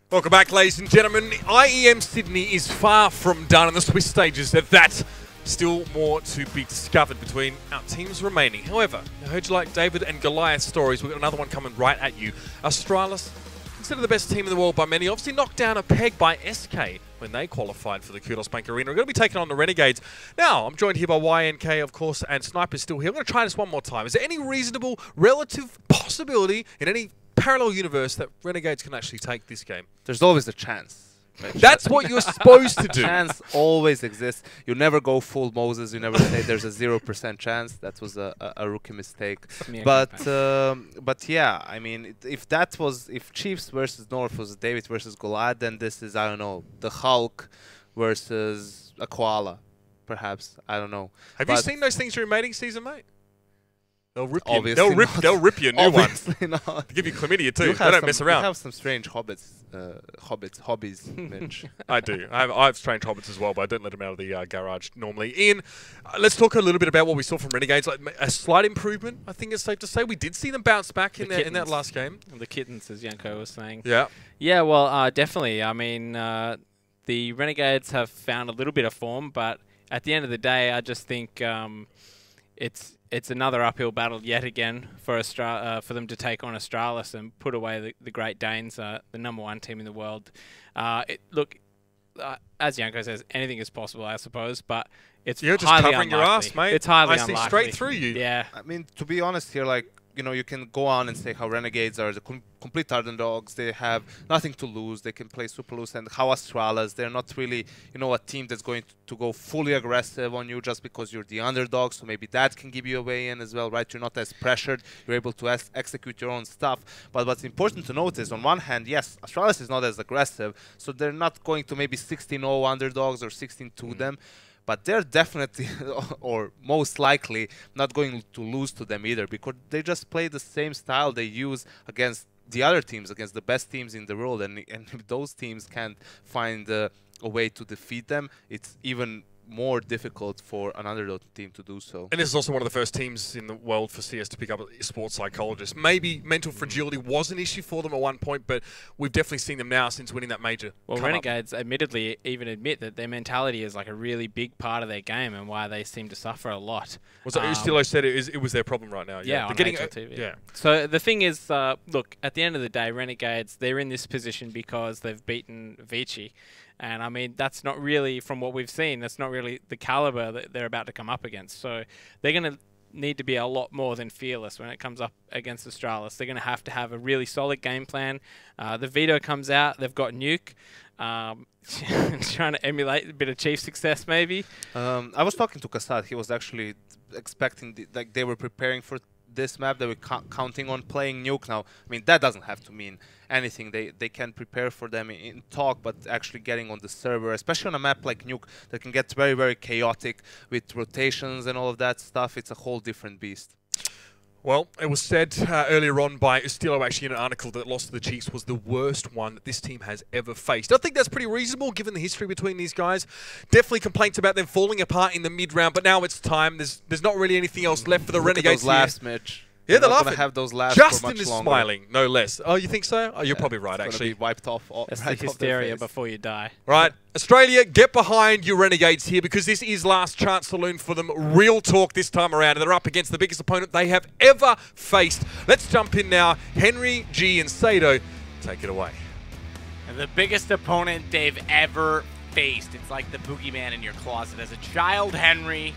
Welcome back, ladies and gentlemen. IEM Sydney is far from done on the Swiss stages. That's still more to be discovered between our teams remaining. However, I heard you like David and Goliath stories. We've got another one coming right at you. Astralis, considered the best team in the world by many, obviously knocked down a peg by SK when they qualified for the Kudos Bank Arena. We're going to be taking on the Renegades. Now, I'm joined here by YNK, of course, and Sniper's still here. I'm going to try this one more time. Is there any reasonable, relative possibility in any parallel universe that Renegades can actually take this game? There's always a chance. That's what you're supposed to do. Chance always exists. You never go full Moses. You never say there's a 0% chance. That was a rookie mistake. But yeah, I mean, if Chiefs versus North was David versus Goliath, then this is, I don't know, the Hulk versus a koala, perhaps. I don't know. Have you seen those things during mating season, mate? They'll rip you. They'll rip you a new one. Not. To give you chlamydia too. They don't mess around. You have some strange hobbies, Mitch. I do. I have strange hobbits as well, but I don't let them out of the garage normally. Ian, let's talk a little bit about what we saw from Renegades. Like a slight improvement, I think it's safe to say. We did see them bounce back in that last game. The kittens, as Yanko was saying. Yeah. Yeah, well, definitely. I mean, the Renegades have found a little bit of form, but at the end of the day, I just think it's another uphill battle yet again for them to take on Astralis and put away the Great Danes, the #1 team in the world. Look, as Yanko says, anything is possible, I suppose, but it's You're just highly covering unlikely. your ass, mate. It's highly I unlikely. see straight through you. Yeah. I mean, to be honest here, like, you know, you can go on and say how Renegades are the complete underdogs. They have nothing to lose. They can play super loose. And how Astralis, they're not really, you know, a team that's going to go fully aggressive on you just because you're the underdog. So maybe that can give you a way in as well, right? You're not as pressured. You're able to execute your own stuff. But what's important to note is, on one hand, yes, Astralis is not as aggressive. So they're not going to maybe 16-0 underdogs or 16-2 them. But they're definitely, or most likely, not going to lose to them either, because they just play the same style they use against the other teams, against the best teams in the world. And if those teams can't find a way to defeat them, it's even more difficult for an underdog team to do so. And this is also one of the first teams in the world for CS to pick up a sports psychologist. Maybe mental fragility was an issue for them at one point, but we've definitely seen them now since winning that major. Well, Renegades admittedly even admit that their mentality is like a really big part of their game and why they seem to suffer a lot. Was Stilo said it was their problem right now. Yeah, on HLTV. Yeah. So the thing is, look, at the end of the day, Renegades, they're in this position because they've beaten Vici. And, I mean, that's not really, from what we've seen, that's not really the caliber that they're about to come up against. So they're going to need to be a lot more than fearless when it comes up against Astralis. They're going to have a really solid game plan. The veto comes out. They've got Nuke. Trying to emulate a bit of Chief success, maybe. I was talking to Kassad. He was actually expecting, like, they were preparing for this map. They were counting on playing Nuke. Now, I mean, that doesn't have to mean anything. They can prepare for them in talk, but actually getting on the server, especially on a map like Nuke that can get very, very chaotic with rotations and all of that stuff, it's a whole different beast. Well, it was said earlier on by Stilo, actually, in an article, that loss to the Chiefs was the worst one that this team has ever faced. I think that's pretty reasonable, given the history between these guys. Definitely complaints about them falling apart in the mid-round, but now it's time. There's not really anything else left for the Renegades here. Those last, Mitch. Yeah, they're laughing. Have those last Justin is smiling, no less. Oh, you think so? Oh, you're probably right, actually. Be wiped off. That's the hysteria before you die. Right. Australia, get behind your Renegades here, because this is last chance saloon for them. Real talk this time around. And they're up against the biggest opponent they have ever faced. Let's jump in now. Henry, G, and Sato, take it away. And the biggest opponent they've ever faced. It's like the boogeyman in your closet. As a child, Henry,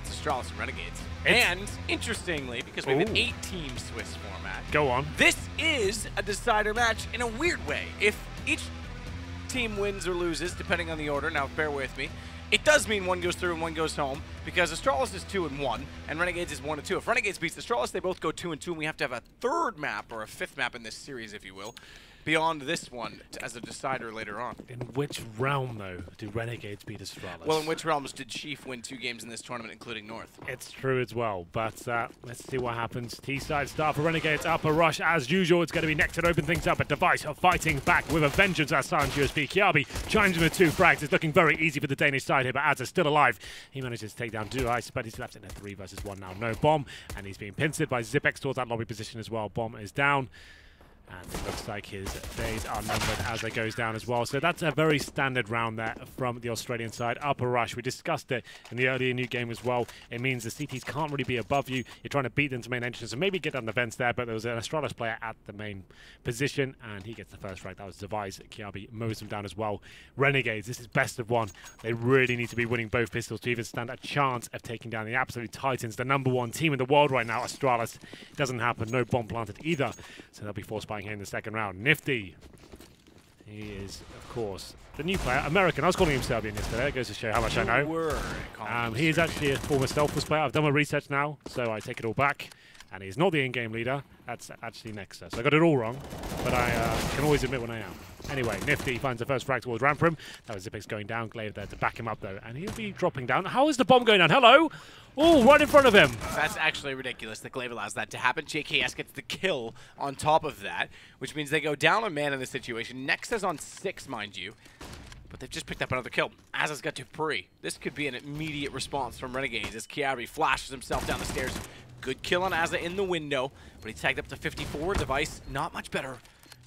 it's Astralis and Renegades. And, interestingly, because we have an 8-team Swiss format, go on. This is a decider match in a weird way. If each team wins or loses, depending on the order, now bear with me, it does mean one goes through and one goes home, because Astralis is 2-1, and Renegades is 1-2. If Renegades beats Astralis, they both go 2-2, and we have to have a third map, or a fifth map in this series, if you will, beyond this one as a decider later on. In which realm, though, do Renegades beat Astralis? Well, in which realms did Chief win 2 games in this tournament, including North? It's true as well, but let's see what happens. T-side start for Renegades, upper rush as usual. It's going to be next to open things up, but Device are fighting back with a vengeance as Silent USP. Kiabi chimes in with 2 frags. It's looking very easy for the Danish side here, but Az is still alive. He manages to take down Device, but he's left in a 3 versus 1 now. No bomb, and he's being pincered by Zipex towards that lobby position as well. Bomb is down. And it looks like his days are numbered as it goes down as well. So that's a very standard round there from the Australian side. Upper rush, we discussed it in the earlier Nuke game as well. It means the CTs can't really be above you. You're trying to beat them to main entrance and maybe get down the vents there, but there was an Astralis player at the main position, and he gets the first frag. That was Device. Kiabi mows them down as well. Renegades, this is best of one. They really need to be winning both pistols to even stand a chance of taking down the absolute Titans, the #1 team in the world right now, Astralis. Doesn't happen. No bomb planted either. So they'll be force buying here in the second round. Nifty. He is, of course, the new player. American. I was calling him Serbian yesterday. It goes to show how much I know. He is actually a former Selfless player. I've done my research now, so I take it all back. And he's not the in-game leader. That's actually Nexa. So I got it all wrong, but I can always admit when I am. Anyway, Nifty finds the first frag towards Ramprim. That was Zipix going down. Glaive there to back him up, though. And he'll be dropping down. How is the bomb going down? Hello? Oh, right in front of him. That's actually ridiculous that Glaive allows that to happen. JKS gets the kill on top of that, which means they go down a man in this situation. Nexa's on 6, mind you. But they've just picked up another kill. Aza's got Dupree. This could be an immediate response from Renegades as Kiabi flashes himself down the stairs. Good kill on Aza in the window, but he tagged up to 54. Device, not much better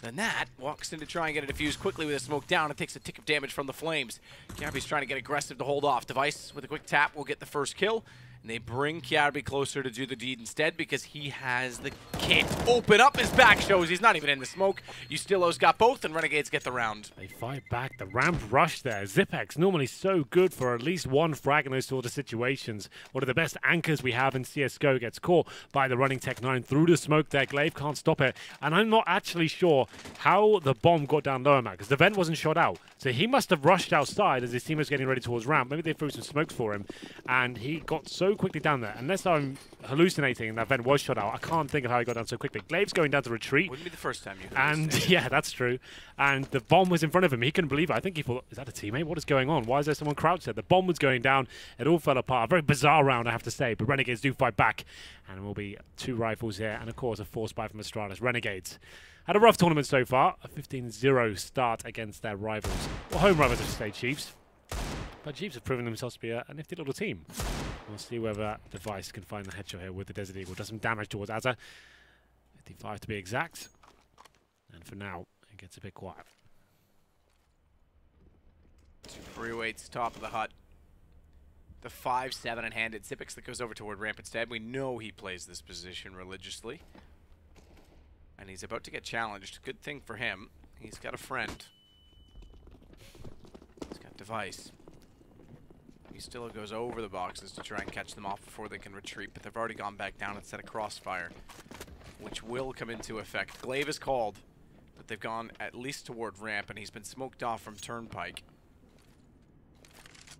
than that. Walks in to try and get a defuse quickly with a smoke down. It takes a tick of damage from the flames. Kiabi's trying to get aggressive to hold off. Device with a quick tap will get the first kill. And they bring Kiabi closer to do the deed instead because he has the kit. Open up, his back shows he's not even in the smoke. Ustilo's got both, and Renegades get the round. They fight back. The ramp rush there. Zipex, normally so good for at least one frag in those sort of situations. One of the best anchors we have in CSGO gets caught by the running Tech 9 through the smoke there. Glaive can't stop it. And I'm not actually sure how the bomb got down lower, man, because the vent wasn't shot out. So he must have rushed outside as his team was getting ready towards ramp. Maybe they threw some smokes for him. And he got so quickly down there. Unless I'm hallucinating and that vent was shot out, I can't think of how he got down so quickly. Glaive's going down to retreat. Wouldn't be the first time you heard And yeah, that's true. And the bomb was in front of him. He couldn't believe it. I think he thought, is that a teammate? What is going on? Why is there someone crouched there? The bomb was going down. It all fell apart. A very bizarre round, I have to say. But Renegades do fight back. And there will be 2 rifles here. And of course, a force buy from Astralis. Renegades had a rough tournament so far. A 15-0 start against their rivals. Well, home rivals, I should say, Chiefs. But Chiefs have proven themselves to be a nifty little team. We'll see whether Device can find the headshot here with the Desert Eagle. Does some damage towards Aza. 55 to be exact. And for now, it gets a bit quiet. 2 free weights, top of the hut. The 5-7 in hand. It's Zipix that goes over toward ramp instead. We know he plays this position religiously. And he's about to get challenged. Good thing for him. He's got a friend. He's got Device. He still goes over the boxes to try and catch them off before they can retreat, but they've already gone back down and set a crossfire, which will come into effect. Glaive is called, but they've gone at least toward ramp, and he's been smoked off from Turnpike.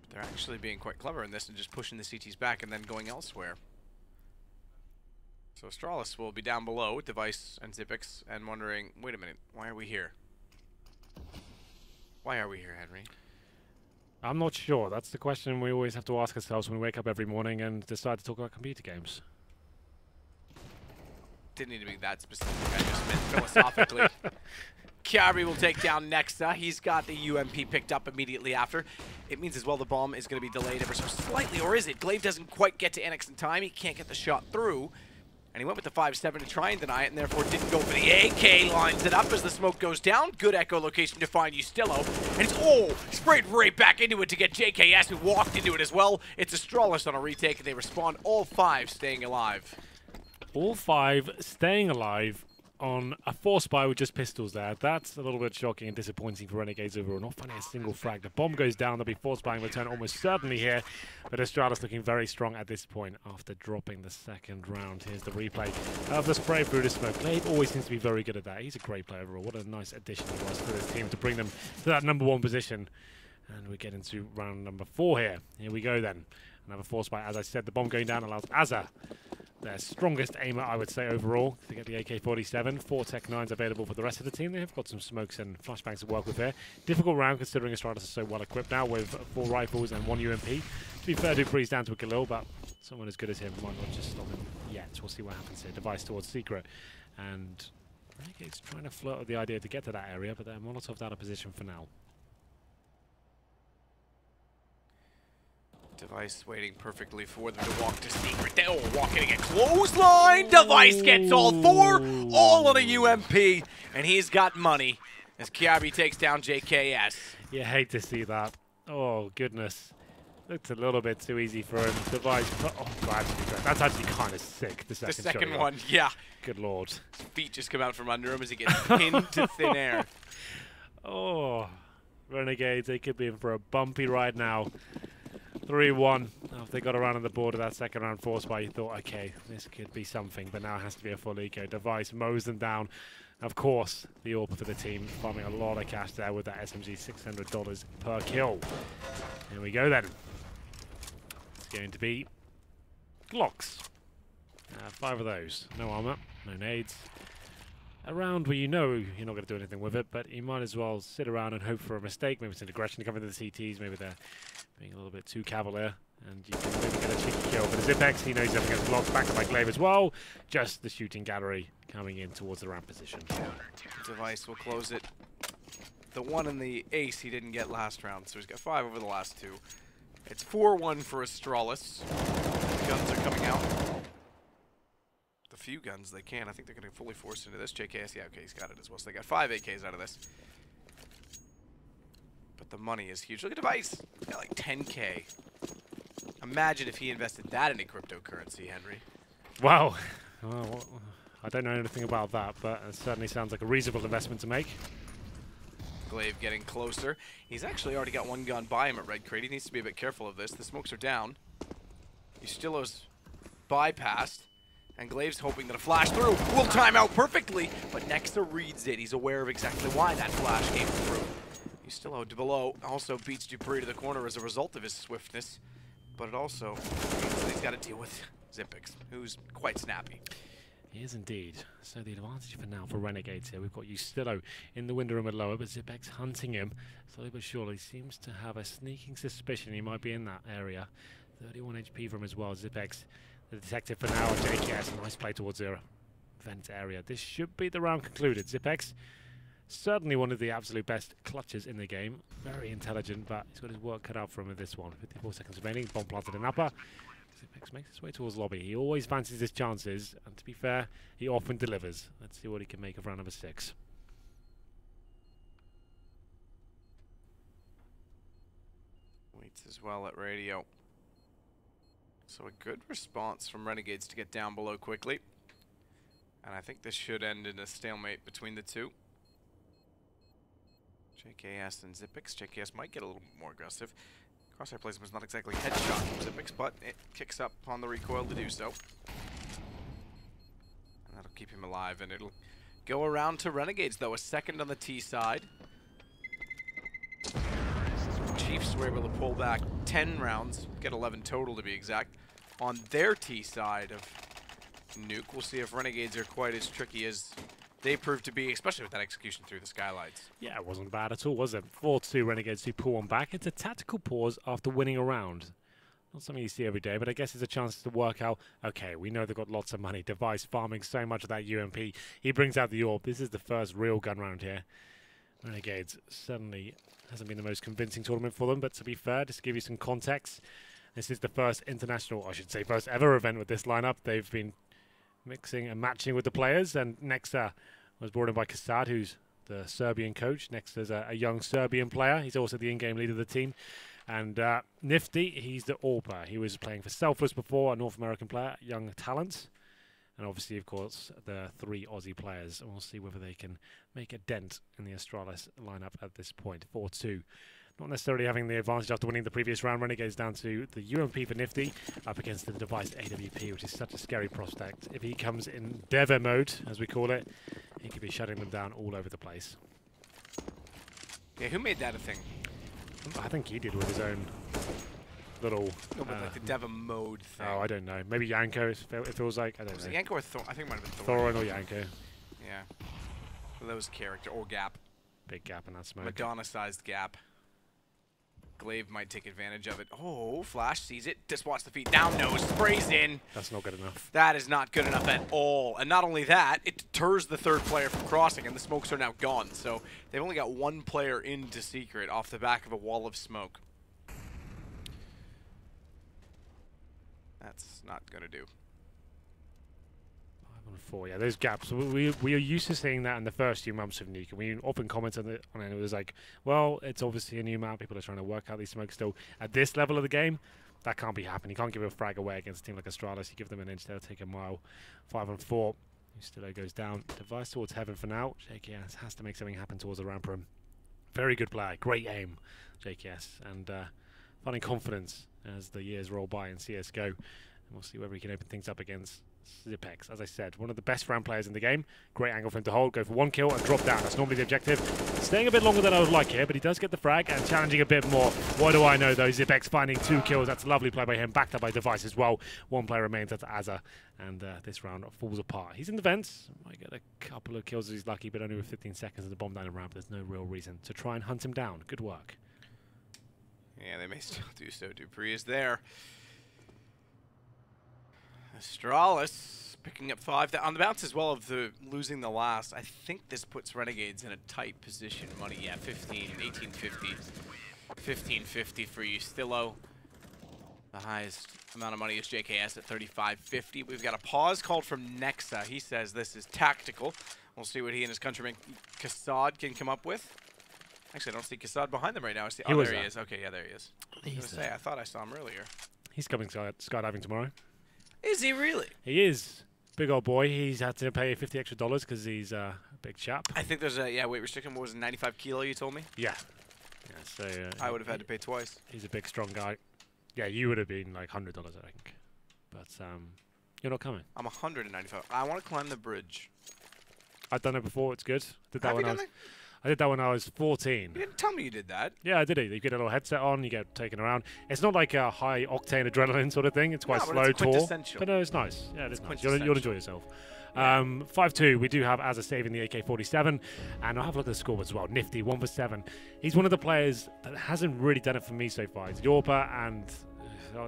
But they're actually being quite clever in this and just pushing the CTs back and then going elsewhere. So Astralis will be down below with Device and Zipix and wondering, wait a minute, why are we here? Why are we here, Henry? I'm not sure. That's the question we always have to ask ourselves when we wake up every morning and decide to talk about computer games. Didn't need to be that specific. I just meant philosophically. Kiabi will take down Nexa. He's got the UMP picked up immediately after. It means as well the bomb is going to be delayed ever so slightly, or is it? Glaive doesn't quite get to Annex in time. He can't get the shot through. And he went with the 5-7 to try and deny it, and therefore didn't go for the AK. Lines it up as the smoke goes down. Good echo location to find Ustilo. And he's sprayed right back into it to get JKS, who walked into it as well. It's Astralis on a retake, and they respond, all 5 staying alive. All 5 staying alive on a force buy with just pistols there. That's a little bit shocking and disappointing for Renegades overall. Not finding a single frag. The bomb goes down. They'll be force buying return almost certainly here. But Astralis looking very strong at this point after dropping the second round. Here's the replay of the spray through the smoke. Glaive always seems to be very good at that. He's a great player overall. What a nice addition he was to this team to bring them to that #1 position. And we get into round number 4 here. Here we go then. Another force buy. As I said, the bomb going down allows Aza, their strongest aimer, I would say, overall, to get the AK-47. 4 Tech 9s available for the rest of the team. They have got some smokes and flashbangs to work with here. Difficult round considering Astralis is so well equipped now with 4 rifles and 1 UMP. To be fair, Dupree's down to a Galil, but someone as good as him might not just stop him yet. We'll see what happens here. Device towards Secret. And Renegades trying to flirt with the idea to get to that area, but they're Molotov'd out of position for now. Device waiting perfectly for them to walk to secret. Oh, walking a clothesline. Device gets all 4, all on a UMP, and he's got money as Kiabi takes down JKS. You hate to see that. Oh, goodness. Looked a little bit too easy for him. Device. Oh, that's actually kind of sick. The second one, yeah. Good lord. His feet just come out from under him as he gets pinned to thin air. Oh, Renegades, they could be in for a bumpy ride now. 3-1. If they got around on the board of that second round force by, you thought, okay, this could be something, but now it has to be a full eco. Device mows them down. Of course, the AWP for the team, farming a lot of cash there with that SMG $600 per kill. Here we go then. It's going to be Glocks. 5 of those. No armor, no nades. A round where you know you're not going to do anything with it, but you might as well sit around and hope for a mistake. Maybe it's an aggression to come into the CTs. Maybe they're being a little bit too cavalier, and you can maybe get a cheeky kill. But Zipex, he knows he's up against Glocks, backed by Glaive as well. Just the shooting gallery coming in towards the ramp position. Device will close it. The one in the ace he didn't get last round, so he's got 5 over the last 2. It's 4-1 for Astralis. Guns are coming out. The few guns they can. I think they're going to fully force into this. JKS, yeah, okay, he's got it as well. So they got 5 AKs out of this. But the money is huge. Look at Device. He's got like 10K. Imagine if he invested that into cryptocurrency, Henry. Wow. Well, I don't know anything about that, but it certainly sounds like a reasonable investment to make. Glaive getting closer. He's actually already got 1 gun by him at Red Crate. He needs to be a bit careful of this. The smokes are down. Ustillo's bypassed. And Glaive's hoping that a flash through will time out perfectly, but Nexa reads it. He's aware of exactly why that flash came through. Ustillo below also beats Dupree to the corner as a result of his swiftness, but it also means that he's got to deal with Zipex, who's quite snappy. He is indeed. So the advantage for now for Renegades here. We've got Ustillo in the window room at lower, but Zipex hunting him. Slowly but surely seems to have a sneaking suspicion he might be in that area. 31 HP from him as well. Zipex, the detective for now, JKS, nice play towards the vent area. This should be the round concluded. Zipex, certainly one of the absolute best clutches in the game. Very intelligent, but he's got his work cut out for him with this one. 54 seconds remaining, bomb planted in upper. Zipex makes his way towards lobby. He always fancies his chances, and to be fair, he often delivers. Let's see what he can make of round number 6. Waits as well at radio. So a good response from Renegades to get down below quickly. And I think this should end in a stalemate between the two. JKS and Zipex. JKS might get a little more aggressive. Crosshair placement is not exactly headshot from Zipex, but it kicks up on the recoil to do so. And that'll keep him alive, and it'll go around to Renegades, though. A second on the T side. Chiefs were able to pull back 10 rounds, get 11 total to be exact, on their T side of Nuke. We'll see if Renegades are quite as tricky as they proved to be, especially with that execution through the skylights. Yeah, it wasn't bad at all, was it? 4-2 Renegades who pull one back. It's a tactical pause after winning a round. Not something you see every day, but I guess it's a chance to work out, okay, we know they've got lots of money. Device farming so much of that UMP. He brings out the AWP. This is the first real gun round here. Renegades certainly hasn't been the most convincing tournament for them, but to be fair, just to give you some context, this is the first international, I should say first ever event with this lineup. They've been mixing and matching with the players, and Nexa was brought in by Kasad, who's the Serbian coach. Nexa's a young Serbian player. He's also the in-game leader of the team. And Nifty, he's the AWPer. He was playing for Selfless before, a North American player, young talent. And obviously, of course, the 3 Aussie players. And we'll see whether they can make a dent in the Astralis lineup at this point. 4-2. Not necessarily having the advantage after winning the previous round. Renegades down to the UMP for Nifty up against the Device AWP, which is such a scary prospect. If he comes in Dever mode, as we call it, he could be shutting them down all over the place. Yeah, who made that a thing? I think he did with his own little... No, but like the Deva mode thing. Oh, I don't know. Maybe Yanko, it feels like. I don't know. Was it Yanko or Thor? I think it might have been Thorin or Yanko. Yeah. Well, that was character. Or gap. Big gap in that smoke. Madonna-sized gap. Glaive might take advantage of it. Oh, Flash sees it. Just watch the feet. Down nose. Sprays in. That's not good enough. That is not good enough at all. And not only that, it deters the third player from crossing, and the smokes are now gone. So they've only got 1 player into secret off the back of a wall of smoke. That's not going to do. 5 on 4. Yeah, those gaps. We are used to seeing that in the first few months of Nuke. And we often comment on it, and it was like, well, it's obviously a new map. People are trying to work out these smokes still. At this level of the game, that can't be happening. You can't give a frag away against a team like Astralis. You give them an inch, they'll take a mile. 5 on 4. Stilo goes down. Device towards heaven for now. JKS has to make something happen towards the ramp room. Very good play. Great aim, JKS. And finding confidence as the years roll by in CSGO. And we'll see whether he can open things up against Zipex. As I said, one of the best round players in the game. Great angle for him to hold. Go for 1 kill and drop down. That's normally the objective. Staying a bit longer than I would like here, but he does get the frag and challenging a bit more. What do I know though? Zipex finding 2 kills. That's a lovely play by him. Backed up by Device as well. 1 player remains. That's Azza. And this round falls apart. He's in the vents. Might get a couple of kills if he's lucky, but only with 15 seconds of the bomb down the ramp. There's no real reason to try and hunt him down. Good work. Yeah, they may still do so. Dupree is there. Astralis picking up 5 on the bounce as well of the losing the last. I think this puts Renegades in a tight position. Money, yeah, 1850. 1550 for Ustilo. The highest amount of money is JKS at 3550. We've got a pause called from Nexa. He says this is tactical. We'll see what he and his countryman Kassad can come up with. Actually, I don't see Kassad behind them right now. I see, oh, there he is. Okay, yeah, there he is. I was going to say, I thought I saw him earlier. He's coming skydiving tomorrow. Is he really? He is. Big old boy. He's had to pay $50 extra because he's a big chap. I think there's a weight restriction. What was it, 95 kilo you told me? Yeah. So I would have had to pay twice. He's a big, strong guy. Yeah, you would have been like $100, I think. But you're not coming. I'm 195. I want to climb the bridge. I've done it before. It's good. Did that Have you when done it? I did that when I was 14. You didn't tell me you did that. Yeah, I did it. You get a little headset on, you get taken around. It's not like a high octane adrenaline sort of thing. It's quite No, but slow it's tour. quintessential. But no, it's nice. Yeah, it is It's nice. You'll enjoy yourself. 5-2, we do have Azza saving the AK-47, and I'll have a look at the score as well. Nifty, 1 for 7. He's one of the players that hasn't really done it for me so far. It's Yorpa, and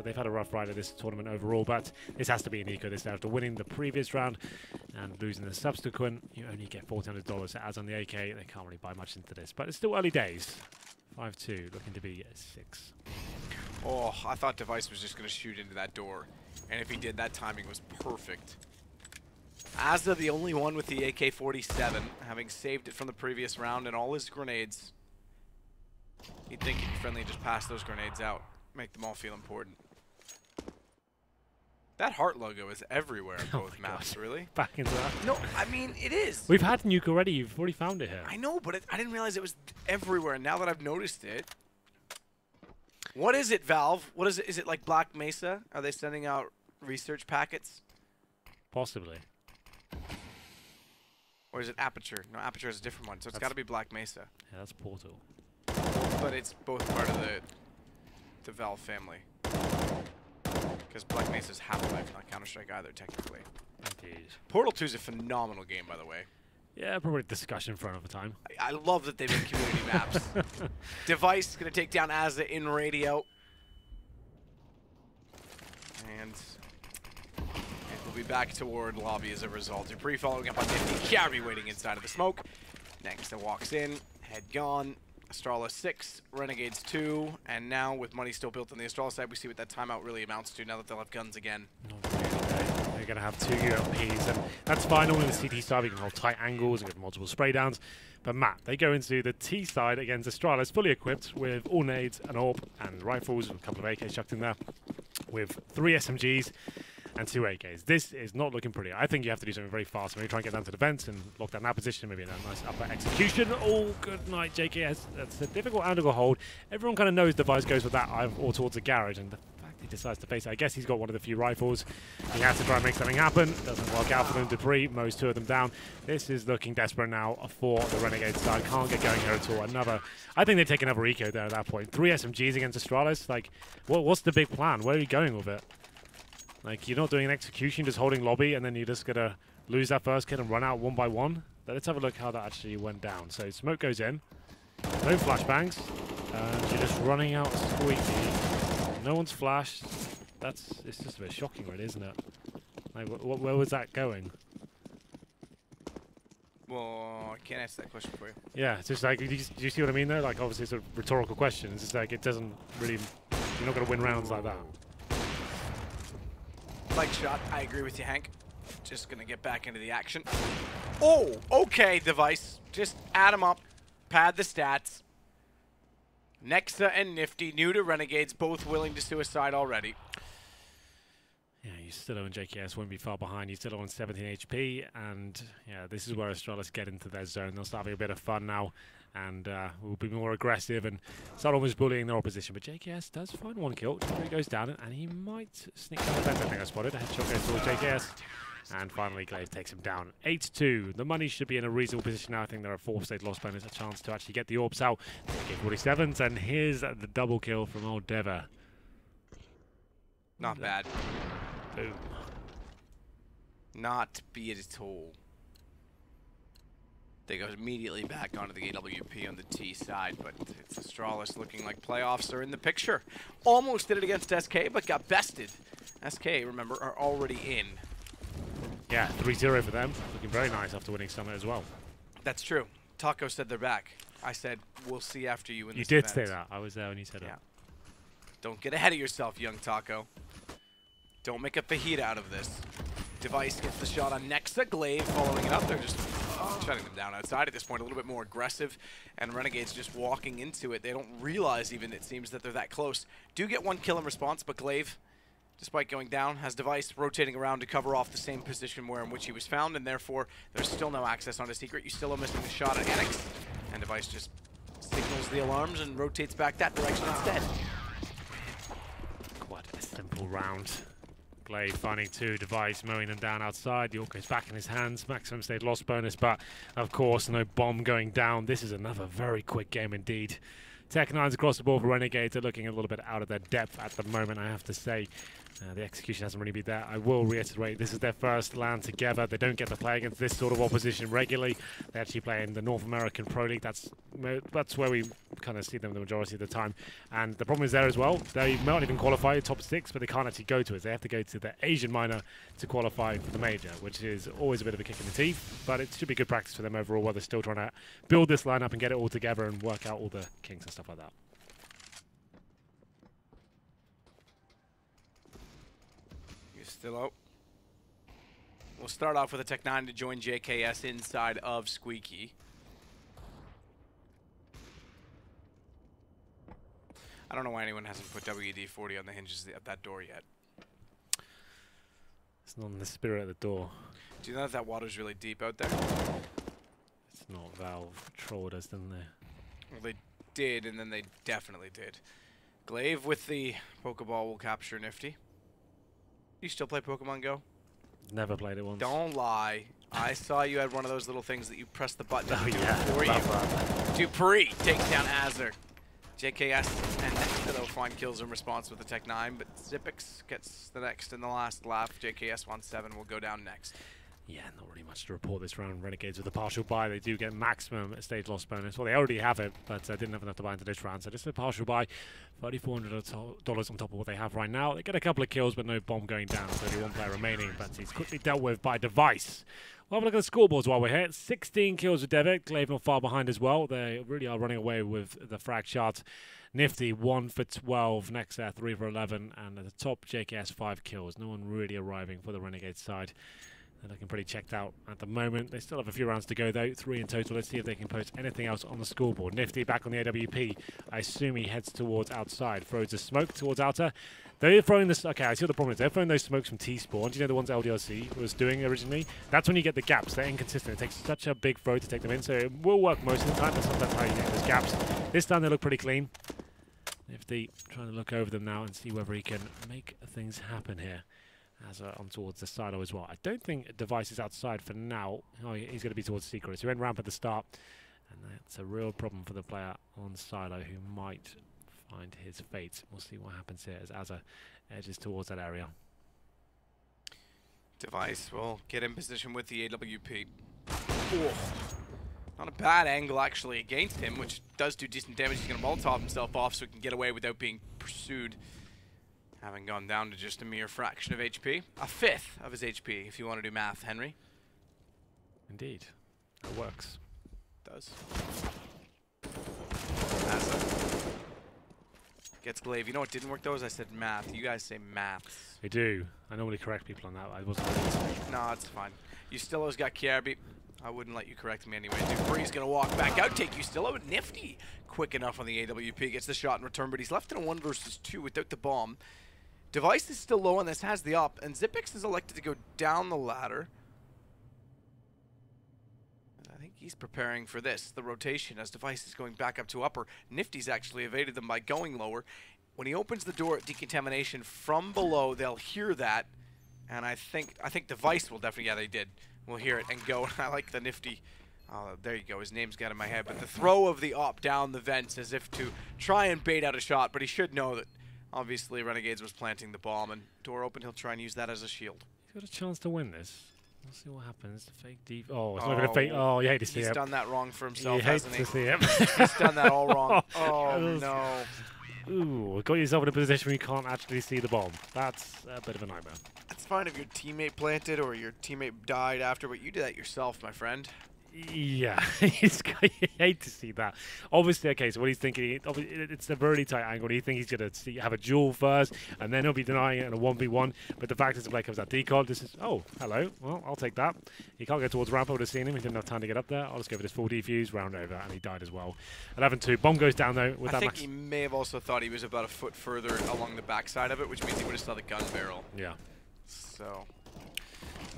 they've had a rough ride at this tournament overall, but this has to be an eco this after winning the previous round and losing the subsequent. You only get $1,400 as on the AK. They can't really buy much into this, but it's still early days. 5-2, looking to be 6. Oh, I thought Device was just going to shoot into that door, and if he did, that timing was perfect. Azza, the only one with the AK-47, having saved it from the previous round and all his grenades. You'd think he'd be friendly and just pass those grenades out. Make them all feel important. That heart logo is everywhere in both maps, really. Back into that. No, I mean, it is. We've had Nuke already. You've already found it here. I know, but I didn't realize it was everywhere. And now that I've noticed it. What is it, Valve? What is it? Is it like Black Mesa? Are they sending out research packets? Possibly. Or is it Aperture? No, Aperture is a different one, so it's got to be Black Mesa. Yeah, that's Portal. But it's both part of the Valve family. Because Black Mesa's Half-Life, not Counter-Strike either, technically. Indeed. Portal 2 is a phenomenal game, by the way. Yeah, probably discussion for another time. I love that they make community maps. Device going to take down Azza in radio. And we'll be back toward lobby as a result. Dupree following up on Nifty. Carry waiting inside of the smoke. Next, walks in. Head gone. Astralis 6, Renegades 2, and now with money still built on the Astralis side, we see what that timeout really amounts to now that they'll have guns again. Not really, they're going to have 2 UMPs, and that's fine. On the CT side, we can hold tight angles and get multiple spray downs. But Matt, they go into the T side against Astralis, fully equipped with all nades, an AWP, and rifles, with a couple of AKs chucked in there, with 3 SMGs. And 2 AKs. This is not looking pretty. I think you have to do something very fast. Maybe try and get down to the vents and lock down that position. Maybe a nice upper execution. Oh, good night, JKS. That's a difficult angle to hold. Everyone kind of knows Device goes with that or towards the garage. And the fact he decides to face it, I guess he's got one of the few rifles. He has to try and make something happen. Doesn't work out for them. Dupree mows 2 of them down. This is looking desperate now for the Renegade side. Can't get going here at all. I think they take another eco there at that point. 3 SMGs against Astralis. Like, what's the big plan? Where are you going with it? Like, you're not doing an execution, just holding lobby, and then you're just going to lose that first kid and run out 1 by 1. But let's have a look how that actually went down. So smoke goes in. No flashbangs. And you're just running out squeaky. No one's flashed. It's just a bit shocking, really, isn't it? Like, where was that going? Well, I can't answer that question for you. Yeah, it's just like, do you see what I mean, though? Like, obviously, it's a rhetorical question. It's just like, it doesn't really... You're not going to win rounds like that. Spike shot. I agree with you, Hank. Just gonna get back into the action. Oh, okay, Device. Just add them up. Pad the stats. Nexa and Nifty, new to Renegades, both willing to suicide already. Yeah, you still own JKS, won't be far behind. You still own 17 HP, and yeah, this is where Astralis get into their zone. They'll start having a bit of fun now, and will be more aggressive and start almost bullying their opposition. But JKS does find one kill. He goes down, and he might sneak down the fence. I think I spotted. A headshot goes towards JKS. And finally, Glaive takes him down. 8-2. The money should be in a reasonable position now. I think there are 4 state loss bonus, a chance to actually get the orbs out. Get 47s, and here's the double kill from old Deva. Not bad. Boom. Not bad at all. They go immediately back onto the AWP on the T side, but it's Astralis looking like playoffs are in the picture. Almost did it against SK, but got bested. SK, remember, are already in. Yeah, 3-0 for them. Looking very nice after winning Summit as well. That's true. Taco said they're back. I said, we'll see after you in this You did event. say that. I was there when you said that. Don't get ahead of yourself, young Taco. Don't make a fajita out of this. Device gets the shot on Nexa. Glaive following it up. They're just shutting them down outside at this point. A little bit more aggressive. And Renegades just walking into it. They don't realize even, it seems, that they're that close. Do get one kill in response, but Glaive, despite going down, has Device rotating around to cover off the same position in which he was found, and therefore there's still no access on a secret. You still are missing the shot at Annex, and Device just signals the alarms and rotates back that direction instead. Quite a simple round. Glaive finding 2, Device mowing them down outside. The Orc goes back in his hands. Maximum state loss bonus, but of course no bomb going down. This is another very quick game indeed. Tech9s across the board for Renegades are looking a little bit out of their depth at the moment, I have to say. The execution hasn't really been there. I will reiterate, this is their first LAN together. They don't get to play against this sort of opposition regularly. They actually play in the North American Pro League. That's where we kind of see them the majority of the time. And the problem is there as well. They might even qualify top 6, but they can't actually go to it. They have to go to the Asian minor to qualify for the major, which is always a bit of a kick in the teeth. But it should be good practice for them overall, while they're still trying to build this lineup and get it all together and work out all the kinks and stuff like that. Still out. We'll start off with a Tech9 to join JKS inside of Squeaky. I don't know why anyone hasn't put WD-40 on the hinges at that door yet. It's not in the spirit at the door. Do you know that water's really deep out there? It's not. Valve trolled us, didn't they? Well, they did, and then they definitely did. Glaive with the Pokeball will capture Nifty. You still play Pokemon Go? Never played it once. Don't lie. I saw you had one of those little things that you press the button Oh yeah, for you. that. Dupree takes down Azur. JKS and Nexa though find kills in response with the Tech9, but Zipix gets the next and the last laugh. JKS 1-7 will go down next. Yeah, not really much to report this round. Renegades with a partial buy. They do get maximum stage loss bonus. Well, they already have it, but didn't have enough to buy into this round. So just a partial buy, $3,400 on top of what they have right now. They get a couple of kills, but no bomb going down. So only one player remaining, but he's quickly dealt with by Device. We'll have a look at the scoreboards while we're here. 16 kills with Devitt. Glaive not far behind as well. They really are running away with the frag shot. Nifty 1 for 12. Nexa 3 for 11. And at the top, JKS 5 kills. No one really arriving for the Renegade side. They're looking pretty checked out at the moment. They still have a few rounds to go though, 3 in total. Let's see if they can post anything else on the scoreboard. Nifty back on the AWP. I assume he heads towards outside. Throws a smoke towards outer. They're throwing this. Okay, I see what the problem is. They're throwing those smokes from T-Spawn. Do you know the ones LDLC was doing originally? That's when you get the gaps. They're inconsistent. It takes such a big throw to take them in, so it will work most of the time, but sometimes how you get those gaps. This time they look pretty clean. Nifty trying to look over them now and see whether he can make things happen here. As on towards the silo as well. I don't think Device is outside for now. Oh, he's going to be towards Secret. So he went ramp at the start. And that's a real problem for the player on silo who might find his fate. We'll see what happens here as Azza edges towards that area. Device will get in position with the AWP. Oh, not a bad angle actually against him, which does do decent damage. He's going to Molotov himself off so he can get away without being pursued. Having gone down to just a mere fraction of HP. A fifth of his HP, if you want to do math, Henry. Indeed. That works. It does. Azza. Gets Glaive. You know what didn't work though is I said math. You guys say maths. I do. I normally correct people on that. I wasn't. No, it's fine. Yustillo's got Kiarbi. I wouldn't let you correct me anyway. Dupree's going to walk back out, take Yustillo. Nifty. Quick enough on the AWP. Gets the shot in return, but he's left in a 1 versus 2 without the bomb. Device is still low on this, has the op, and Xyp9x is elected to go down the ladder. I think he's preparing for this, the rotation, as Device is going back up to upper. Nifty's actually evaded them by going lower. When he opens the door at decontamination from below, they'll hear that, and I think Device will definitely, yeah, they did. We'll hear it and go. I like the Nifty. Oh, there you go. His name's got in my head. But the throw of the op down the vents as if to try and bait out a shot. But he should know that obviously Renegades was planting the bomb. And door open, he'll try and use that as a shield. He's got a chance to win this. We'll see what happens. Fake deep. Oh, it's not going to fake. Oh, you hate to see it. He's done that wrong for himself, You hate hasn't to he? see it. He's done that all wrong. Oh, no. Ooh, got yourself in a position where you can't actually see the bomb. That's a bit of a nightmare. It's fine if your teammate planted or your teammate died after, but you did that yourself, my friend. Yeah, you hate to see that. Obviously, okay, so what he's thinking, it's a very tight angle. He thinks he's going to have a duel first, and then he'll be denying it in a 1v1. But the fact is the play comes out decod. This is, oh, hello. Well, I'll take that. He can't go towards ramp. I would have seen him. He didn't have time to get up there. I'll just go for this full defuse, round over, and he died as well. 11-2. Bomb goes down, though. With I that think he may have also thought he was about a foot further along the backside of it, which means he would have saw the gun barrel. Yeah. So...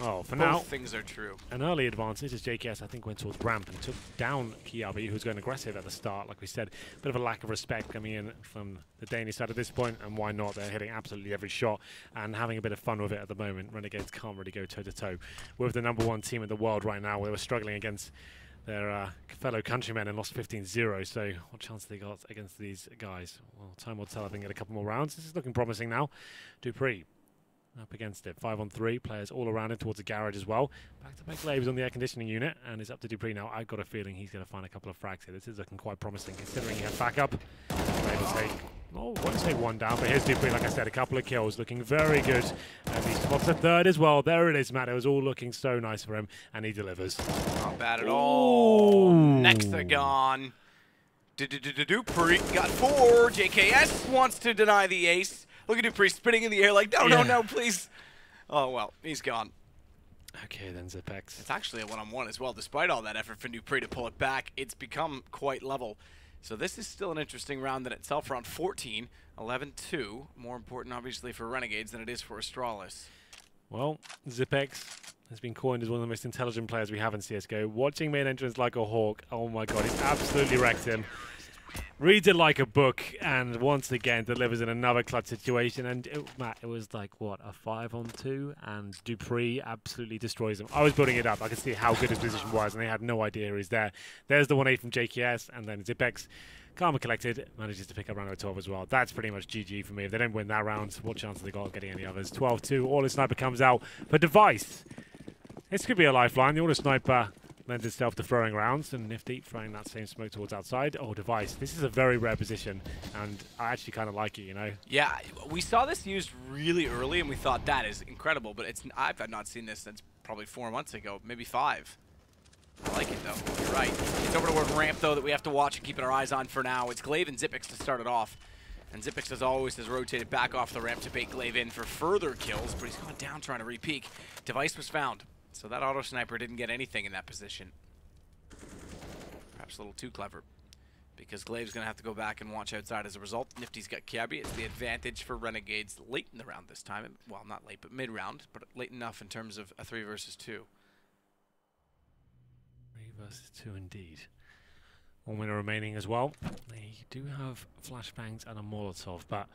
Oh, for both now, things are true. an early advantage as JKS, I think, went towards ramp and took down Kiarbi, who was going aggressive at the start. Like we said, a bit of a lack of respect coming in from the Danish side at this point, and why not? They're hitting absolutely every shot and having a bit of fun with it at the moment. Renegades can't really go toe-to-toe with the #1 team in the world right now. They were struggling against their fellow countrymen and lost 15-0, so what chance they got against these guys? Well, time will tell. I think in a couple more rounds. This is looking promising now. Dupree up against it. 5-on-3. Players all around him towards the garage as well. Back-to-back Glaives on the air conditioning unit, and it's up to Dupree now. I've got a feeling he's going to find a couple of frags here. This is looking quite promising, considering he has backup. Able to take, oh, won't say one down, but here's Dupree, like I said, a couple of kills. Looking very good. And he spots a third as well. There it is, Matt. It was all looking so nice for him, and he delivers. Not bad at all. Nexagon. Dupree got 4. JKS wants to deny the ace. Look at Dupree spinning in the air like, no, please. Oh, well, he's gone. Okay, then Xyp9x. It's actually a one-on-one as well. Despite all that effort for Dupree to pull it back, it's become quite level. So this is still an interesting round in itself. Round 14, 11-2. More important, obviously, for Renegades than it is for Astralis. Well, Xyp9x has been coined as one of the most intelligent players we have in CSGO. Watching main entrance like a hawk. Oh my god, he's absolutely wrecked him. Reads it like a book, and once again delivers in another clutch situation. And Matt, it was like, what, a 5-on-2? And Dupree absolutely destroys him. I was building it up. I could see how good his position was, and they had no idea he's there. There's the 1-8 from JKS, and then Xyp9x, calm and collected, manages to pick up round number 12 as well. That's pretty much GG for me. If they don't win that round, what chance have they got of getting any others? 12-2, Auto Sniper comes out for Device. This could be a lifeline. The Auto Sniper lends itself to throwing rounds, and Nifty throwing that same smoke towards outside. Oh, Device. This is a very rare position, and I actually kind of like it, you know? Yeah, we saw this used really early, and we thought that is incredible, but I've not seen this since probably 4 months ago, maybe 5. I like it, though. You're right. It's over toward ramp, though, that we have to watch and keep our eyes on for now. It's Glaive and Xyp9x to start it off. And Xyp9x, as always, has rotated back off the ramp to bait Glaive in for further kills, but he's gone down trying to re-peek. Device was found. So that auto sniper didn't get anything in that position. Perhaps a little too clever, because Glaive's going to have to go back and watch outside as a result. Nifty's got Kiarbi. It's the advantage for Renegades late in the round this time. Well, not late, but mid-round, but late enough in terms of a 3 versus 2. 3 versus 2 indeed. 1 winner remaining as well. They do have flashbangs and a Molotov, but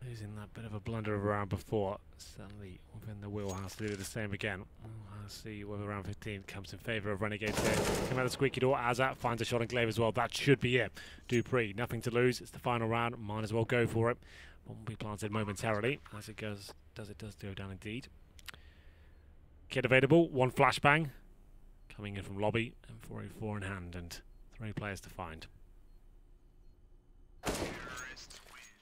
losing that bit of a blunder of a round before, certainly within the wheelhouse to do the same again. We'll see whether round 15 comes in favour of Renegades here. Come out the squeaky door. Azat finds a shot on Glaive as well. That should be it. Dupree, nothing to lose. It's the final round. Might as well go for it. Bomb will be planted momentarily as it goes. It does go down indeed. Kit available. 1 flashbang coming in from lobby, and 404 in hand, and 3 players to find.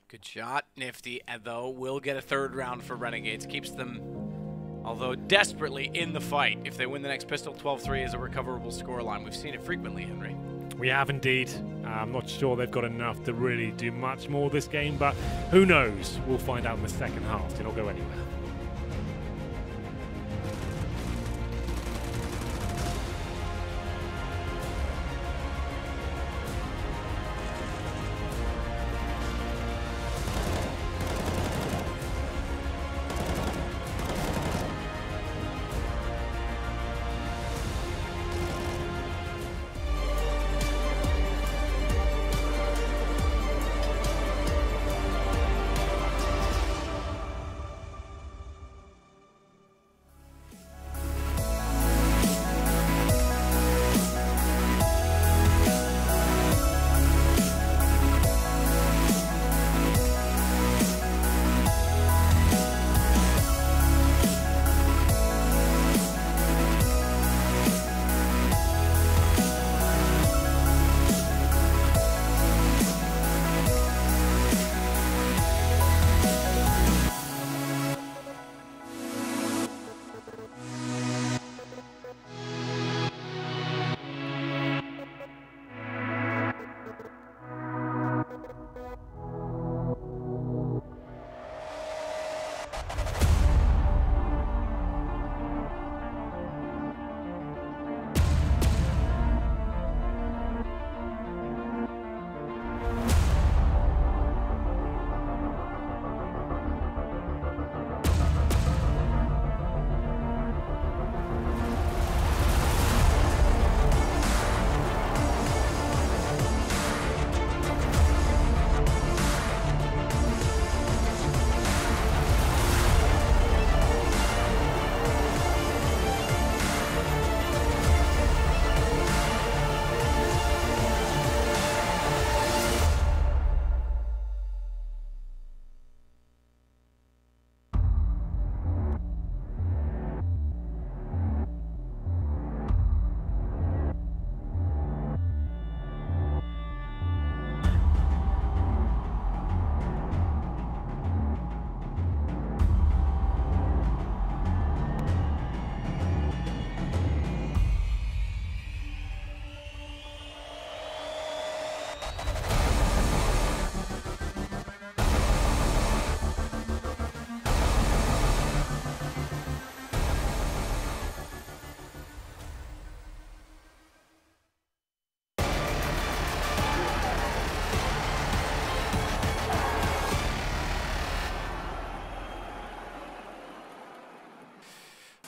Good shot, Nifty, and though will get a 3rd round for Renegades. Keeps them, although desperately, in the fight. If they win the next pistol, 12-3 is a recoverable scoreline. We've seen it frequently, Henry. We have indeed. I'm not sure they've got enough to really do much more this game, but who knows? We'll find out in the second half. Do not go anywhere.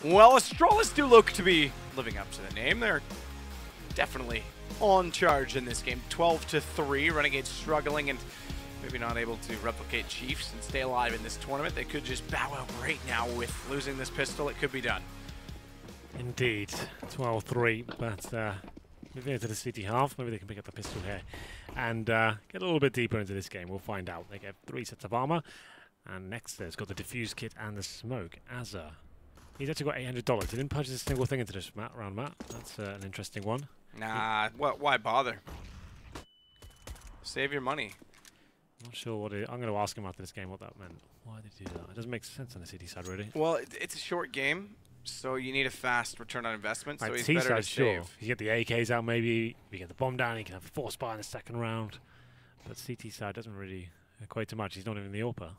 Well, Astralis do look to be living up to the name. They're definitely on charge in this game. 12-3. Renegades struggling and maybe not able to replicate Chiefs and stay alive in this tournament. They could just bow out right now with losing this pistol. It could be done. Indeed. 12-3, but moving into the city half, maybe they can pick up the pistol here and get a little bit deeper into this game. We'll find out. They get 3 sets of armor, and next there's got the defuse kit and the smoke. Azza. He's actually got $800. He didn't purchase a single thing into this round map. That's an interesting one. Nah, why bother? Save your money. Not sure what I'm going to ask him after this game what that meant. Why did he do that? It doesn't make sense on the CD side, really. Well, it's a short game, so you need a fast return on investment. So Right, he's better to sure. save. You get the AKs out, maybe. You get the bomb down. You can have a 4-spy in the second round. But CT side doesn't really equate to much. He's not even the AWPer.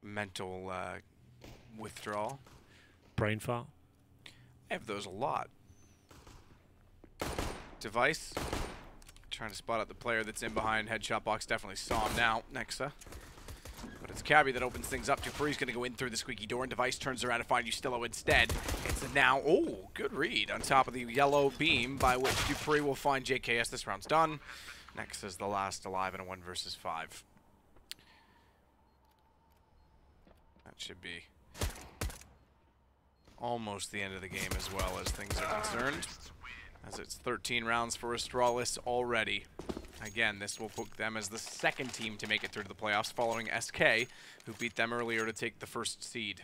Mental withdrawal. Brain fart. I have those a lot. Device. Trying to spot out the player that's in behind. Headshot box definitely saw him now. Nexa. But it's Cabby that opens things up. Dupree's going to go in through the squeaky door, and Device turns around to find Ustillo instead. It's now, oh, good read on top of the yellow beam by which Dupree will find JKS. This round's done. Nexa's the last alive in a 1 versus 5. That should be almost the end of the game as well as things are concerned, as it's 13 rounds for Astralis already. Again, this will put them as the second team to make it through to the playoffs, following SK, who beat them earlier to take the first seed.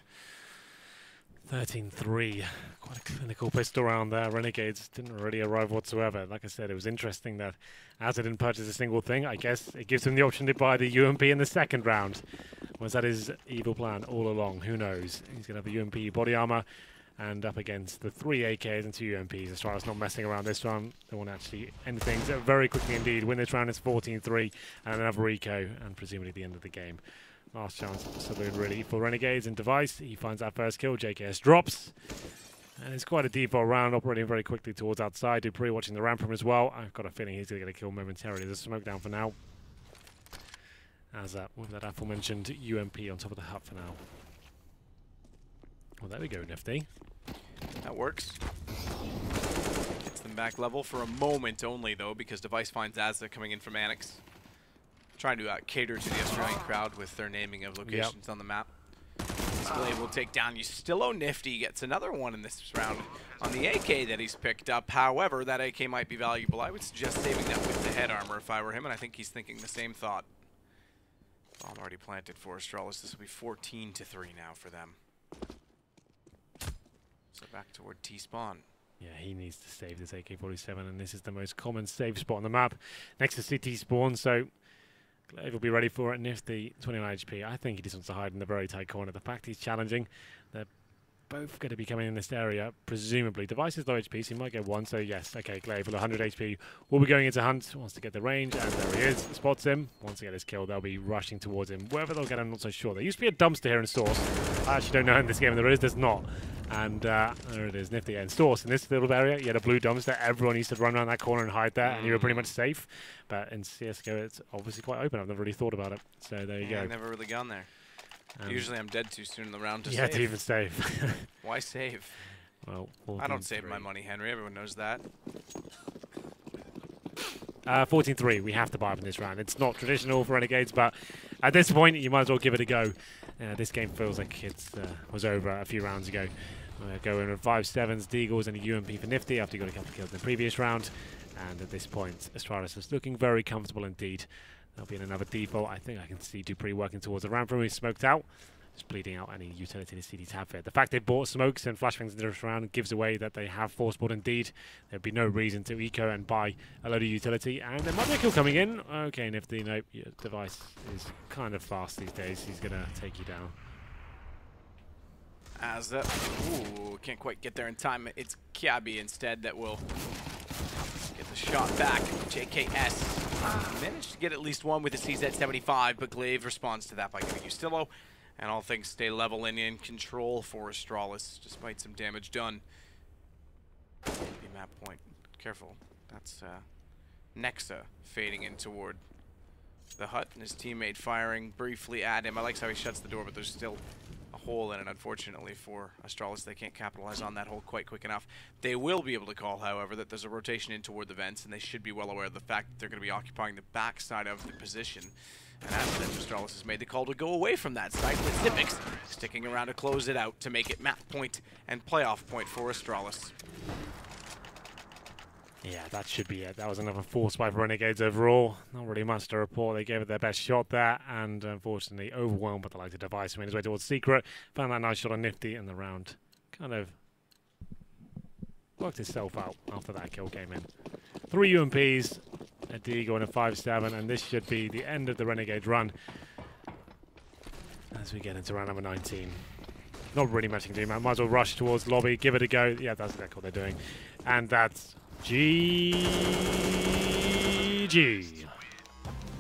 13-3. Quite a clinical pistol round there. Renegades didn't really arrive whatsoever. Like I said, it was interesting that as they didn't purchase a single thing, I guess it gives him the option to buy the UMP in the second round. Was that his evil plan all along? Who knows? He's going to have the UMP body armor. And up against the 3 AKs and 2 UMPs. Astralis not messing around this one. They want to actually end things very quickly indeed. Win this round, it's 14-3 and another eco, and presumably the end of the game. Last chance saloon really for Renegades and Device. He finds that first kill. JKS drops. And it's quite a default round, operating very quickly towards outside. Dupree watching the ramp from as well. I've got a feeling he's going to get a kill momentarily. There's a smoke down for now. As with that aforementioned UMP on top of the hut for now. Well, there we go, Nifty. That works. Gets them back level for a moment only, though, because Device finds Azza coming in from Annex. Trying to cater to the Australian crowd with their naming of locations on the map. Blade will take down Ustillo. Nifty gets another one in this round on the AK that he's picked up. However, that AK might be valuable. I would suggest saving that with the head armor if I were him, and I think he's thinking the same thought. Bomb already planted for Astralis. This will be 14-3 now for them. So back toward T-spawn. Yeah, he needs to save this AK-47, and this is the most common save spot on the map next to CT spawn, so Glaive will be ready for it. Nifty, 29 HP. I think he just wants to hide in the very tight corner. The fact he's challenging, they're both going to be coming in this area, presumably. Device is low HP, so he might get one, so yes. Okay, Glaive with 100 HP will be going into hunt, wants to get the range, and there he is. Spots him, wants to get his kill. They'll be rushing towards him. Wherever they'll get him, I'm not so sure. There used to be a dumpster here in Source. I actually don't know in this game there is, there's not. And there it is, Nifty. And Source, in this little area, you had a blue dumpster. Everyone used to run around that corner and hide there, and you were pretty much safe. But in CSGO, it's obviously quite open. I've never really thought about it. So there you go. I've never really gone there. Usually I'm dead too soon in the round to save. Yeah, to even save. Why save? Well, I don't save my money, Henry. Everyone knows that. 14-3, we have to buy up in this round. It's not traditional for Renegades, but at this point, you might as well give it a go. This game feels like it was over a few rounds ago. Going with 5-7s, Deagles, and a UMP for Nifty after he got a couple of kills in the previous round. And at this point, Astralis is looking very comfortable indeed. They'll be in another default. I think I can see Dupree working towards the ramp room. He's smoked out. Just bleeding out any utility the CDs have here. The fact they bought smokes and flashbangs in this round gives away that they have force bought indeed. There'd be no reason to eco and buy a load of utility. And there might be a kill coming in. Okay, Nifty, nope. Your Device is kind of fast these days. He's going to take you down. As ooh, can't quite get there in time. It's Kiabi instead that will get the shot back. JKS managed to get at least one with the CZ-75, but Glaive responds to that by giving Ustillo. And all things stay level and in control for Astralis, despite some damage done. Maybe map point. Careful. That's Nexa fading in toward the hut, and his teammate firing briefly at him. I like how he shuts the door, but there's still a hole in it, unfortunately, for Astralis. They can't capitalize on that hole quite quick enough. They will be able to call, however, that there's a rotation in toward the vents, and they should be well aware of the fact that they're going to be occupying the backside of the position. And after that, Astralis has made the call to go away from that site, with Zippix sticking around to close it out to make it map point and playoff point for Astralis. Yeah, that should be it. That was another force by Renegades overall. Not really much to report. They gave it their best shot there, and unfortunately overwhelmed by the likes of Device. Made his way towards Secret, found that nice shot on Nifty, and the round kind of worked itself out after that kill came in. 3 UMPs, a Deagle and a 5-7, and this should be the end of the Renegade run as we get into round number 19. Not really much you can do, man. Might as well rush towards lobby, give it a go. Yeah, that's exactly what they're doing. And that's GG.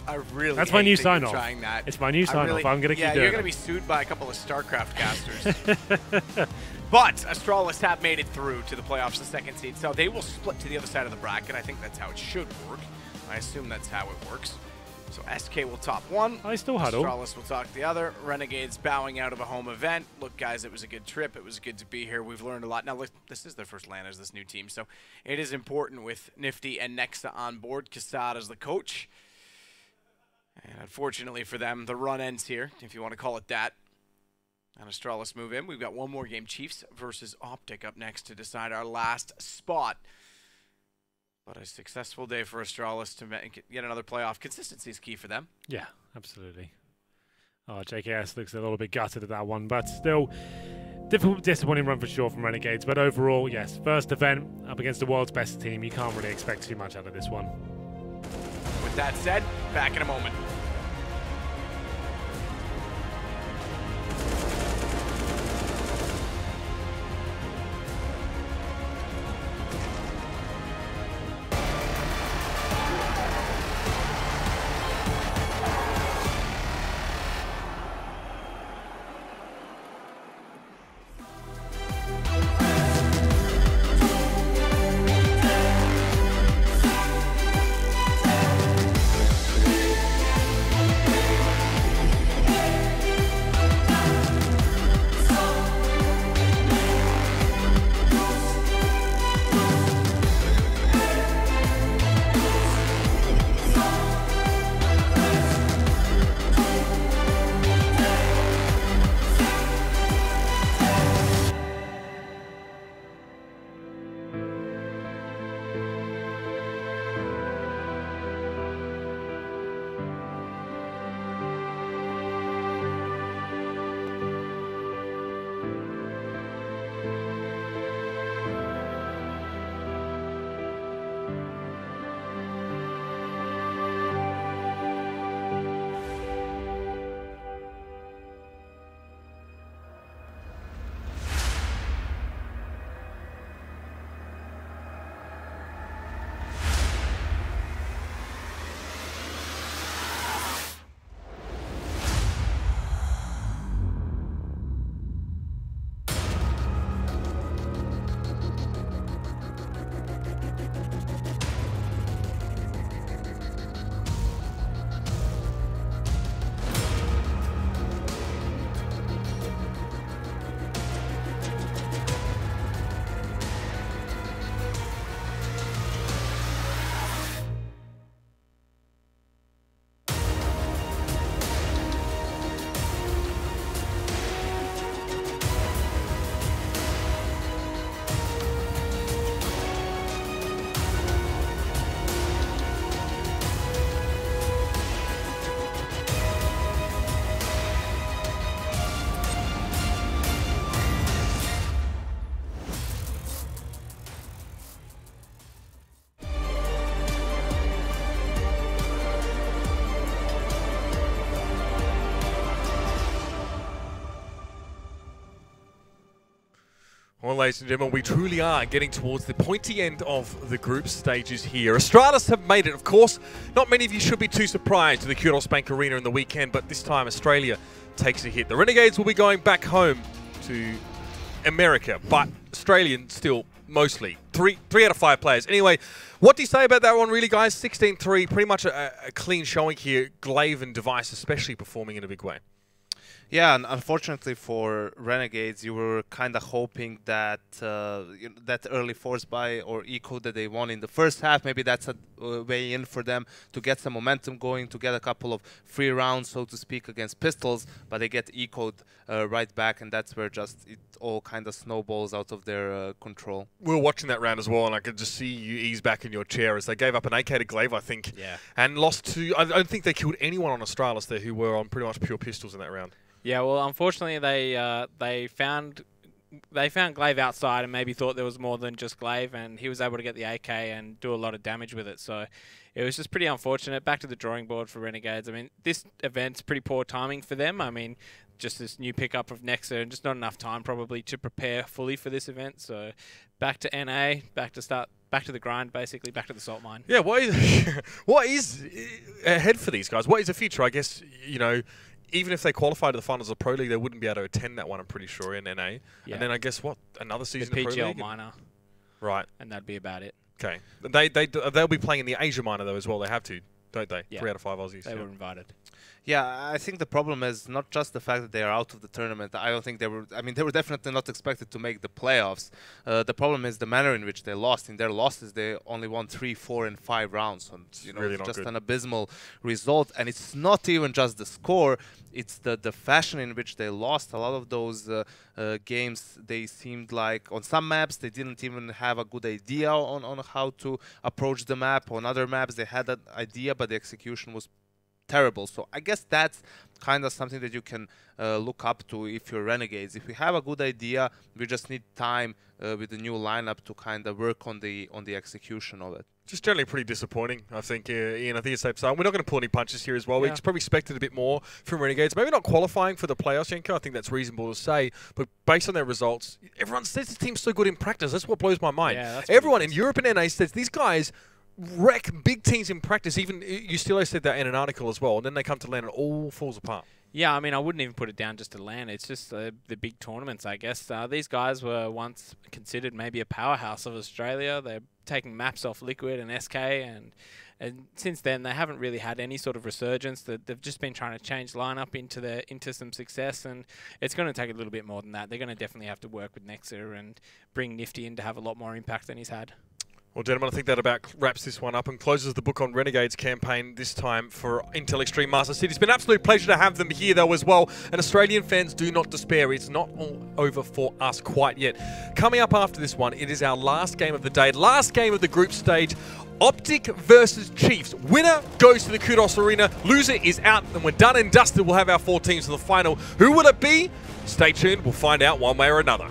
I really That's my new sign off. Trying that. It's my new sign off. I'm gonna keep doing it. Yeah, you're gonna be sued by a couple of StarCraft casters. But Astralis have made it through to the playoffs, the second seed, so they will split to the other side of the bracket. I think that's how it should work. I assume that's how it works. So SK will top one. I still huddle. Astralis will talk the other. Renegades bowing out of a home event. Look, guys, it was a good trip. It was good to be here. We've learned a lot. Now, look, this is their first LAN as this new team, so it is important with Nifty and Nexa on board. Kassad as the coach. And unfortunately for them, the run ends here, if you want to call it that. And Astralis move in. We've got one more game, Chiefs versus Optic, up next to decide our last spot. But a successful day for Astralis to get another playoff. Consistency is key for them. Yeah, absolutely. Oh, JKS looks a little bit gutted at that one, but still difficult, disappointing run for sure from Renegades. But overall, yes, first event up against the world's best team. You can't really expect too much out of this one. With that said, back in a moment. Well, ladies and gentlemen, we truly are getting towards the pointy end of the group stages here. Astralis have made it, of course. Not many of you should be too surprised to the Kudos Bank Arena in the weekend, but this time Australia takes a hit. The Renegades will be going back home to America, but Australian still mostly. Three out of 5 players. Anyway, what do you say about that one, really, guys? 16-3, pretty much a clean showing here. Glaive and Device especially performing in a big way. Yeah, and unfortunately for Renegades, you were kind of hoping that that early force buy or eco that they won in the first half, maybe that's a way in for them to get some momentum going, to get a couple of free rounds, so to speak, against Pistols, but they get ecoed right back, and that's where just it all kind of snowballs out of their control. We were watching that round as well, and I could just see you ease back in your chair as they gave up an AK to Glaive, I think, and lost to, I don't think they killed anyone on Astralis there who were on pretty much pure pistols in that round. Yeah, well, unfortunately, they found Glaive outside and maybe thought there was more than just Glaive, and he was able to get the AK and do a lot of damage with it. So it was just pretty unfortunate. Back to the drawing board for Renegades. I mean, this event's pretty poor timing for them. I mean, just this new pickup of Nexa and just not enough time probably to prepare fully for this event. So back to NA, back to the grind, basically, back to the salt mine. Yeah, what is ahead for these guys? What is the future? I guess, you know, even if they qualify to the finals of Pro League, they wouldn't be able to attend that one, I'm pretty sure, in NA. Yeah. And then I guess, what, another season the of Pro PGL League? minor. Right. And that'd be about it. Okay. They'll be playing in the Asia minor, though, as well. They have to, don't they? Yeah. 3 out of 5 Aussies. They were invited. Yeah, I think the problem is not just the fact that they are out of the tournament. I don't think they were. I mean, they were definitely not expected to make the playoffs. The problem is the manner in which they lost. In their losses, they only won 3, 4, and 5 rounds. And you know, really it's just good. an abysmal result. And it's not even just the score; it's the fashion in which they lost. A lot of those games, they seemed like on some maps they didn't even have a good idea on how to approach the map. On other maps, they had an idea, but the execution was terrible. So I guess that's kind of something that you can look up to if you're Renegades. If we have a good idea, we just need time with the new lineup to kind of work on the execution of it. Just generally pretty disappointing, I think, Ian. I think it's safe to say. We're not going to pull any punches here as well. We probably expected a bit more from Renegades. Maybe not qualifying for the playoffs, Yenko. I think that's reasonable to say. But based on their results, everyone says the team's so good in practice. That's what blows my mind. Yeah, everyone in Europe and NA says these guys wreck big teams in practice. Even Astralis said that in an article as well, and then they come to LAN and it all falls apart. Yeah, I mean, I wouldn't even put it down just to LAN. It's just the big tournaments, I guess. These guys were once considered maybe a powerhouse of Australia. They're taking maps off Liquid and SK, and since then they haven't really had any sort of resurgence. They've just been trying to change lineup into some success, and it's going to take a little bit more than that. They're going to definitely have to work with Nexa and bring Nifty in to have a lot more impact than he's had. Well, gentlemen, I think that about wraps this one up and closes the book on Renegades campaign, this time for Intel Extreme Master City. It's been an absolute pleasure to have them here, though, as well. And Australian fans, do not despair. It's not all over for us quite yet. Coming up after this one, it is our last game of the day, last game of the group stage. Optic versus Chiefs. Winner goes to the Kudos Arena. Loser is out, and we're done and dusted. We'll have our 4 teams to the final. Who will it be? Stay tuned. We'll find out one way or another.